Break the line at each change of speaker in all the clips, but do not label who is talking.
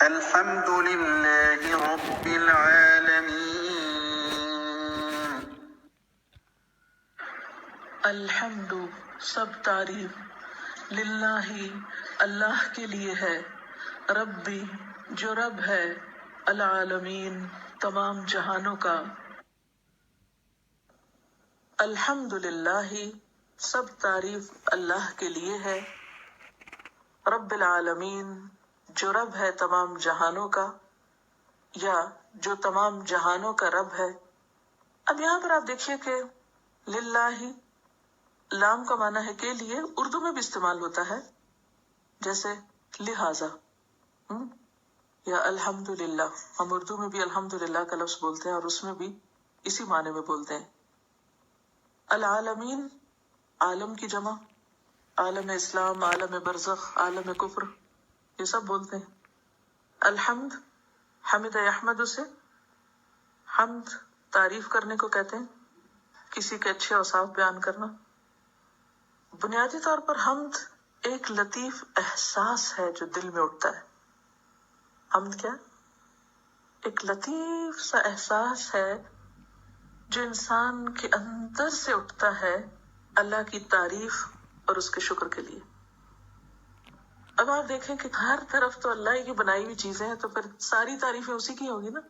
الحمد للہ رب العالمین۔
الحمد سب تعریف، للہ اللہ کے لیے ہے، ربی جو رب ہے، العالمین تمام جہانوں کا۔ الحمد للہ سب تعریف اللہ کے لیے ہے، رب العالمین جو رب ہے تمام جہانوں کا، یا جو تمام جہانوں کا رب ہے۔ اب یہاں پر آپ دیکھیے کہ للہ لام کا معنی ہے کے لیے، اردو میں بھی استعمال ہوتا ہے، جیسے لہذا یا الحمدللہ۔ ہم اردو میں بھی الحمدللہ کا لفظ بولتے ہیں اور اس میں بھی اسی معنی میں بولتے ہیں۔ العالمین عالم کی جمع، عالم اسلام، عالم برزخ، عالم کفر، یہ سب بولتے ہیں۔ الحمد حمد یحمد سے، حمد تعریف کرنے کو کہتے ہیں، کسی کے اچھے اوصاف بیان کرنا۔ بنیادی طور پر حمد ایک لطیف احساس ہے جو دل میں اٹھتا ہے۔ حمد کیا؟ ایک لطیف سا احساس ہے جو انسان کے اندر سے اٹھتا ہے اللہ کی تعریف اور اس کے شکر کے لیے۔ اب آپ دیکھیں کہ ہر طرف تو اللہ کی بنائی ہوئی چیزیں ہیں، تو پھر ساری تعریفیں اسی کی ہوگی نا،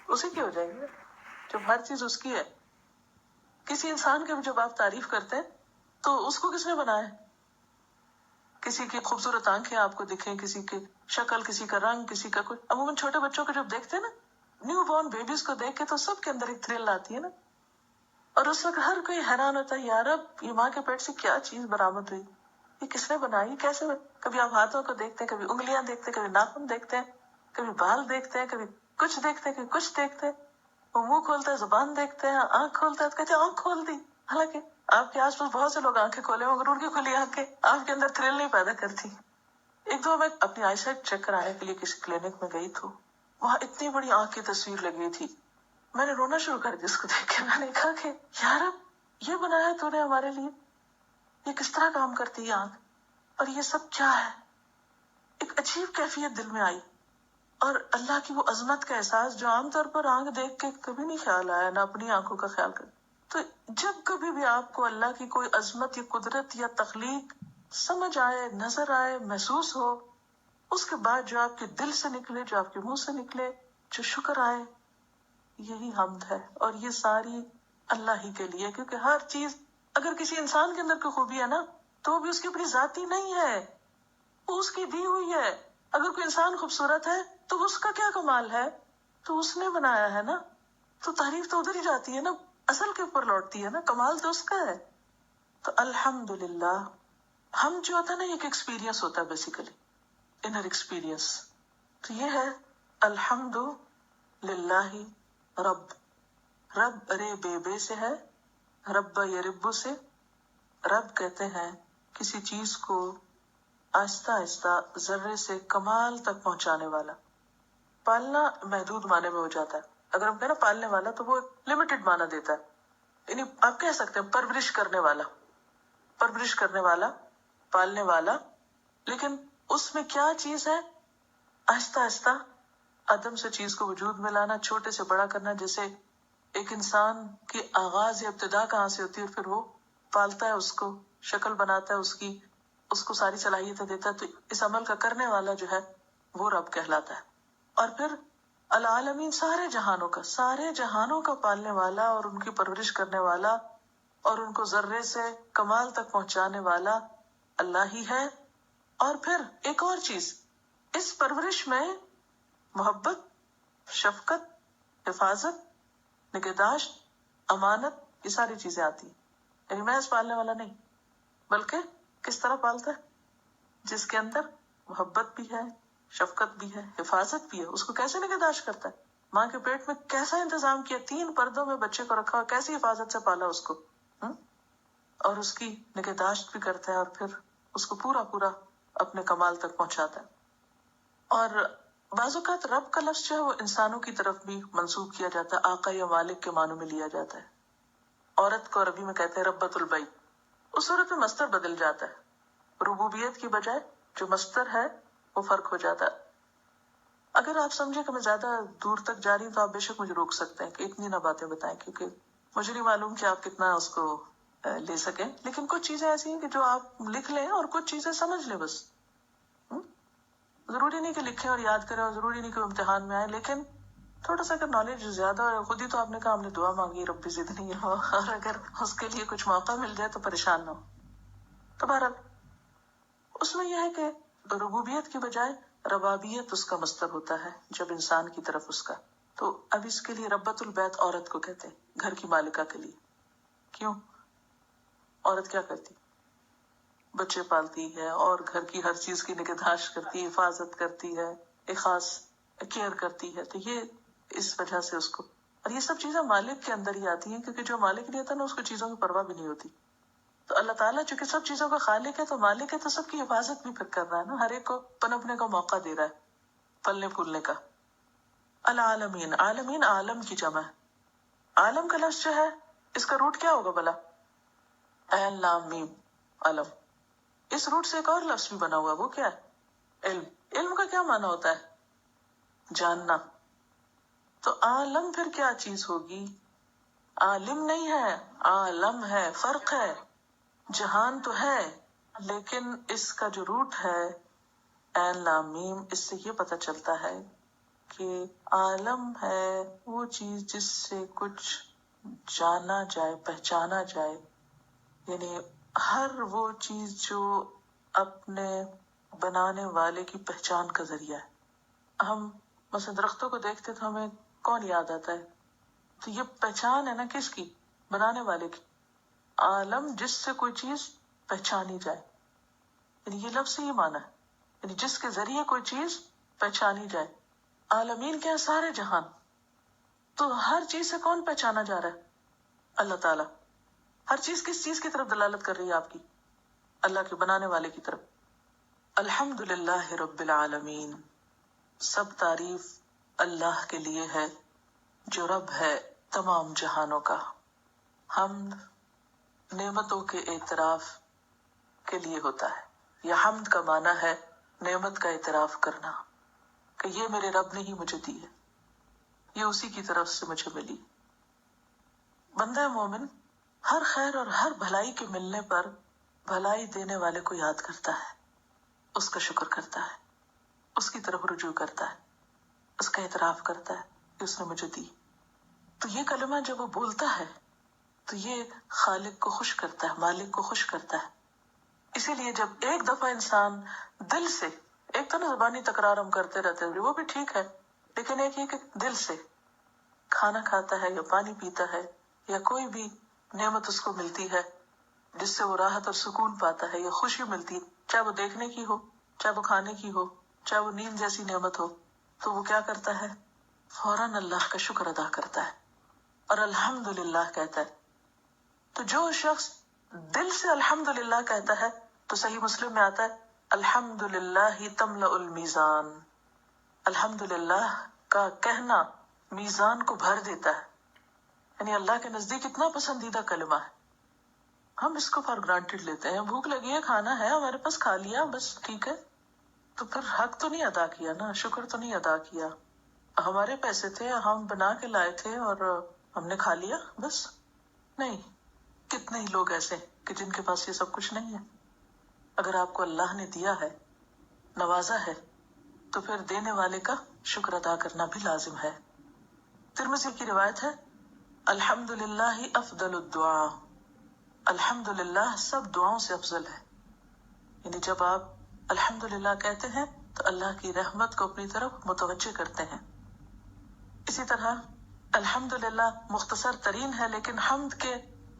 اسی کی ہو جائیں گی جب ہر چیز اس کی ہے۔ کسی انسان کی جب آپ تعریف کرتے ہیں تو اس کو کس نے بنایا؟ کسی کی خوبصورت آنکھیں آپ کو دکھیں، کسی کی شکل، کسی کا رنگ، کسی کا کچھ۔ عموماً چھوٹے بچوں کو جب دیکھتے ہیں نا، نیو بورن بیبیز کو دیکھ کے تو سب کے اندر ایک تھرل آتی ہے نا، اور اس وقت ہر کوئی حیران ہوتا ہے، یا رب یہ ماں کے پیٹ سے کیا چیز برآمد ہوئی، یہ کس نے بنائی، کیسے کبھی آپ ہاتھوں کو دیکھتے ہیں، کبھی انگلیاں دیکھتے ہیں، کبھی ناخن دیکھتے ہیں، کبھی بال دیکھتے ہیں، کبھی کچھ دیکھتے ہیں، کبھی کچھ دیکھتے ہیں۔ وہ منہ کھولتا ہے، زبان دیکھتے ہیں، آنکھ کھولتا ہے تو کہتے ہیں آنکھ کھول دی۔ حالانکہ آپ کے آس پاس بہت سے لوگ آنکھیں کھولے مگر ان کی کھلی آنکھیں آپ کے اندر تھرل نہیں پیدا کرتی۔ ایک دو میں اپنی آئی سائٹ چیک کرانے کے لیے کسی کلینک میں گئی تو وہاں اتنی بڑی آنکھ کی تصویر لگی تھی، میں نے رونا شروع کر دیا اس کو دیکھ کے۔ میں نے کہا کہ یار یہ بنایا تو نے ہمارے لیے، یہ کس طرح کام کرتی ہے آنکھ، اور یہ سب کیا ہے؟ ایک عجیب کیفیت دل میں آئی، اور اللہ کی وہ عظمت کا احساس جو عام طور پر آنکھ دیکھ کے کبھی نہیں خیال آیا، نہ اپنی آنکھوں کا خیال کر۔ تو جب کبھی بھی آپ کو اللہ کی کوئی عظمت یا قدرت یا تخلیق سمجھ آئے، نظر آئے، محسوس ہو، اس کے بعد جو آپ کے دل سے نکلے، جو آپ کے منہ سے نکلے، جو شکر آئے، یہی حمد ہے۔ اور یہ ساری اللہ ہی کے لیے، کیونکہ ہر چیز اگر کسی انسان کے اندر کوئی خوبی ہے نا تو وہ بھی اس کی اپنی ذاتی نہیں ہے، وہ اس کی دی ہوئی ہے۔ اگر کوئی انسان خوبصورت ہے تو اس کا کیا کمال ہے؟ تو اس نے بنایا ہے نا، تو تعریف تو ادھر ہی جاتی ہے نا، اصل کے اوپر لوٹتی ہے نا، کمال تو اس کا ہے۔ تو الحمدللہ ہم جو ہوتا ہے نا، ایک ایکسپیرینس ہوتا ہے، بیسیکلی انر ایکسپیرینس۔ تو یہ ہے الحمد للہ رب، رب رے بے بے سے ہے، رب یرب سے۔ رب کہتے ہیں کسی چیز کو آہستہ آہستہ ذرے سے کمال تک پہنچانے والا۔ پالنا محدود معنی میں ہو جاتا ہے، اگر ہم کہیں نا پالنے والا تو وہ لمیٹڈ معنی دیتا ہے، یعنی آپ کہہ سکتے ہیں پرورش کرنے والا، پرورش کرنے والا، پالنے والا۔ لیکن اس میں کیا چیز ہے؟ آہستہ آہستہ عدم سے چیز کو وجود میں لانا، چھوٹے سے بڑا کرنا۔ جیسے ایک انسان کی آغاز یا ابتدا کہاں سے ہوتی ہے، اور پھر وہ پالتا ہے، اس کو شکل بناتا ہے، اس کو ساری صلاحیتیں دیتا ہے۔ تو اس عمل کا کرنے والا جو ہے وہ رب کہلاتا ہے۔ اور پھر العالمین سارے جہانوں کا، سارے جہانوں کا پالنے والا اور ان کی پرورش کرنے والا اور ان کو ذرے سے کمال تک پہنچانے والا اللہ ہی ہے۔ اور پھر ایک اور چیز، اس پرورش میں محبت، شفقت، حفاظت، نگہداشت، امانت، یہ ساری چیزیں آتی ہیں۔ یعنی محض پالنے والا نہیں، بلکہ کس طرح پالتا ہے؟ جس کے اندر محبت بھی ہے، شفقت بھی ہے، حفاظت بھی ہے۔ اس کو کیسے نگہداشت کرتا ہے؟ ماں کے پیٹ میں کیسا انتظام کیا، 3 پردوں میں بچے کو رکھا، اور کیسی حفاظت سے پالا اس کو، اور اس کی نگہداشت بھی کرتا ہے، اور پھر اس کو پورا پورا اپنے کمال تک پہنچاتا ہے۔ اور بعض اوقات رب کا لفظ جو ہے وہ انسانوں کی طرف بھی منسوب کیا جاتا ہے، آقا یا مالک کے معنوں میں لیا جاتا ہے۔ عورت کو عربی میں کہتے ہیں ربۃ البیت، اس صورت میں مصدر بدل جاتا ہے، ربوبیت کی بجائے جو مصدر ہے وہ فرق ہو جاتا ہے۔ اگر آپ سمجھے کہ میں زیادہ دور تک جا رہی ہوں تو آپ بے شک مجھے روک سکتے ہیں کہ اتنی نہ باتیں بتائیں، کیونکہ مجھے نہیں معلوم کہ آپ کتنا اس کو لے سکیں. لیکن کچھ چیزیں ایسی ہیں کہ جو آپ لکھ لیں اور کچھ چیزیں سمجھ لیں بس. ضروری نہیں کہ لکھیں اور یاد کریں، اور ضروری نہیں کہ امتحان میں آئے، لیکن تھوڑا سا اگر نالج زیادہ ہے، خود ہی تو آپ نے کہا ہم نے دعا مانگی ربی زدنی ہو، اور اگر اس کے لیے کچھ موقع مل جائے تو پریشان نہ ہو. تو بہرحال اس میں یہ ہے کہ ربوبیت کی بجائے ربابیت اس کا مصدر ہوتا ہے جب انسان کی طرف اس کا. تو اب اس کے لیے ربۃ البیت عورت کو کہتے ہیں، گھر کی مالکہ کے لیے. کیوں؟ عورت کیا کرتی؟ بچے پالتی ہے اور گھر کی ہر چیز کی نگہداشت کرتی ہے، حفاظت کرتی ہے، ایک خاص کیئر کرتی ہے. تو یہ اس وجہ سے اس کو، اور یہ سب چیزیں مالک کے اندر ہی آتی ہیں، کیونکہ جو مالک نہیں ہوتا نا اس کو چیزوں کی پرواہ بھی نہیں ہوتی. تو اللہ تعالیٰ چونکہ سب چیزوں کا خالق ہے تو مالک ہے، تو سب کی حفاظت بھی پھر کر رہا ہے نا، ہر ایک کو پنپنے کا موقع دے رہا ہے، پھلنے پھولنے کا. العالمین، عالمین عالم کی جمع ہے. عالم کا لفظ جو ہے اس کا روٹ کیا ہوگا بلا؟ عین لام میم، علم. اس روٹ سے ایک اور لفظ بھی بنا ہوا ہے، وہ کیا ہے؟ علم. علم کا کیا معنی ہوتا ہے؟ جاننا. تو عالم پھر کیا چیز ہوگی؟ عالم نہیں ہے، عالم ہے، فرق ہے. جہان تو ہے لیکن اس کا جو روٹ ہے عین لام میم، اس سے یہ پتہ چلتا ہے کہ عالم ہے وہ چیز جس سے کچھ جانا جائے، پہچانا جائے. یعنی ہر وہ چیز جو اپنے بنانے والے کی پہچان کا ذریعہ ہے. ہم مثلا درختوں کو دیکھتے تو ہمیں کون یاد آتا ہے؟ تو یہ پہچان ہے نا کس کی؟ بنانے والے کی. عالم جس سے کوئی چیز پہچانی جائے، یعنی یہ لفظ ہی معنی ہے، یعنی جس کے ذریعے کوئی چیز پہچانی جائے. عالمین کیا ہے؟ سارے جہان. تو ہر چیز سے کون پہچانا جا رہا ہے؟ اللہ تعالیٰ. ہر چیز کس چیز کی طرف دلالت کر رہی ہے آپ کی؟ اللہ کے بنانے والے کی طرف. الحمدللہ رب العالمین، سب تعریف اللہ کے لیے ہے جو رب ہے تمام جہانوں کا. حمد نعمتوں کے اعتراف کے لیے ہوتا ہے. یہ حمد کا معنی ہے نعمت کا اعتراف کرنا، کہ یہ میرے رب نے ہی مجھے دی ہے، یہ اسی کی طرف سے مجھے ملی. بندہ مومن ہر خیر اور ہر بھلائی کے ملنے پر بھلائی دینے والے کو یاد کرتا ہے، اس کا شکر کرتا ہے، اس کی طرف رجوع کرتا ہے، اس کا اعتراف کرتا ہے کہ اس نے مجھے دی. تو یہ کلمہ جب وہ بولتا ہے تو یہ خالق کو خوش کرتا ہے، مالک کو خوش کرتا ہے. اسی لیے جب ایک دفعہ انسان دل سے، ایک تو نا زبانی تکرار ہم کرتے رہتے ہیں وہ بھی ٹھیک ہے، لیکن ایک یہ کہ دل سے کھانا کھاتا ہے یا پانی پیتا ہے یا کوئی بھی نعمت اس کو ملتی ہے جس سے وہ راحت اور سکون پاتا ہے یا خوشی ملتی ہے، چاہے وہ دیکھنے کی ہو، چاہے وہ کھانے کی ہو، چاہے وہ نیند جیسی نعمت ہو، تو وہ کیا کرتا ہے؟ فوراً اللہ کا شکر ادا کرتا ہے اور الحمدللہ کہتا ہے. تو جو شخص دل سے الحمدللہ کہتا ہے تو صحیح مسلم میں آتا ہے الحمدللہ تملأ المیزان. الحمدللہ کا کہنا میزان کو بھر دیتا ہے. یعنی اللہ کے نزدیک اتنا پسندیدہ کلمہ ہے. ہم اس کو فار گرانٹیڈ لیتے ہیں، بھوک لگی ہے، کھانا ہے ہمارے پاس، کھا لیا بس ٹھیک ہے. تو پھر حق تو نہیں ادا کیا نا، شکر تو نہیں ادا کیا. ہمارے پیسے تھے، ہم بنا کے لائے تھے اور ہم نے کھا لیا بس. نہیں، کتنے ہی لوگ ایسے کہ جن کے پاس یہ سب کچھ نہیں ہے. اگر آپ کو اللہ نے دیا ہے، نوازا ہے، تو پھر دینے والے کا شکر ادا کرنا بھی لازم ہے. ترمذی کی روایت ہے الحمدللہ افضل الدعاء، الحمدللہ سب دعاؤں سے افضل ہے. یعنی جب آپ الحمدللہ کہتے ہیں تو اللہ کی رحمت کو اپنی طرف متوجہ کرتے ہیں. اسی طرح الحمدللہ مختصر ترین ہے، لیکن حمد کے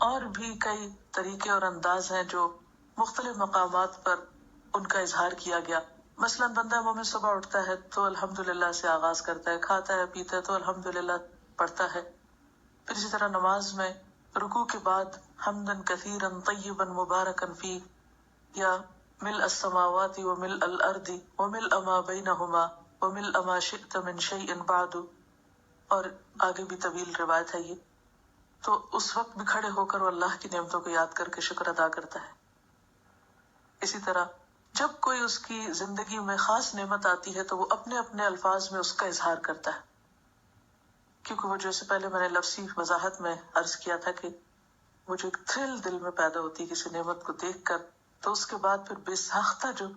اور بھی کئی طریقے اور انداز ہیں جو مختلف مقامات پر ان کا اظہار کیا گیا. مثلا بندہ مومن صبح اٹھتا ہے تو الحمدللہ سے آغاز کرتا ہے، کھاتا ہے پیتا ہے تو الحمدللہ پڑھتا ہے. پھر اسی طرح نماز میں رکوع کے بعد حمدن کثیرا طیبا مبارکا فیہ، یا ملء السماوات وملء الارض وملء ما بینہما وملء ما شئت من شیء بعد، اور آگے بھی طویل روایت ہے یہ. تو اس وقت بھی کھڑے ہو کر وہ اللہ کی نعمتوں کو یاد کر کے شکر ادا کرتا ہے. اسی طرح جب کوئی اس کی زندگی میں خاص نعمت آتی ہے تو وہ اپنے اپنے الفاظ میں اس کا اظہار کرتا ہے، کیونکہ وہ جیسے پہلے میں نے لفظی وضاحت میں عرض کیا تھا کہ وہ جو ایک تھرل دل میں پیدا ہوتی ہے کسی نعمت کو دیکھ کر، تو اس کے بعد پھر بے ساختہ جو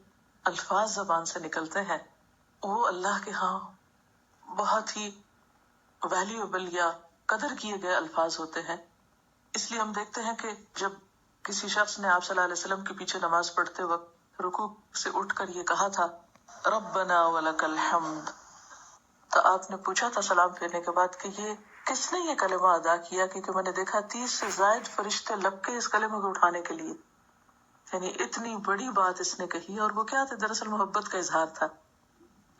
الفاظ زبان سے نکلتے ہیں وہ اللہ کے ہاں بہت ہی ویلیوبل یا قدر کیے گئے الفاظ ہوتے ہیں۔ اس لیے ہم دیکھتے ہیں کہ جب کسی شخص نے آپ صلی اللہ علیہ وسلم کے پیچھے نماز پڑھتے وقت رکوع سے اٹھ کر یہ کہا تھا ربنا ولک الحمد، تو آپ نے پوچھا تھا سلام پھیرنے کے بعد کہ یہ کس نے یہ کلمہ ادا کیا، کیونکہ میں نے دیکھا 30 سے زائد فرشتے لپکے اس کلمے کو اٹھانے کے لیے، یعنی اتنی بڑی بات اس نے کہی۔ اور وہ کیا تھا؟ دراصل محبت کا اظہار تھا،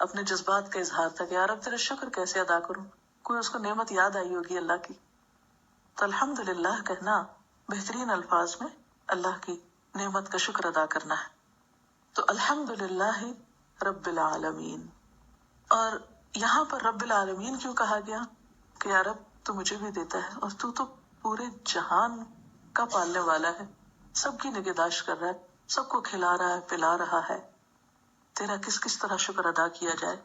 اپنے جذبات کا اظہار تھا کہ یار اب تیرا شکر کیسے ادا کروں، کوئی اس کو نعمت یاد آئی ہوگی اللہ کی، تو الحمدللہ کہنا بہترین الفاظ میں اللہ کی نعمت کا شکر ادا کرنا ہے۔ تو الحمدللہ رب العالمین، اور یہاں پر رب العالمین کیوں کہا گیا کہ یا رب تو مجھے بھی دیتا ہے اور تو پورے جہان کا پالنے والا ہے، سب کی نگہداشت کر رہا ہے، سب کو کھلا رہا ہے، پلا رہا ہے، تیرا کس طرح شکر ادا کیا جائے۔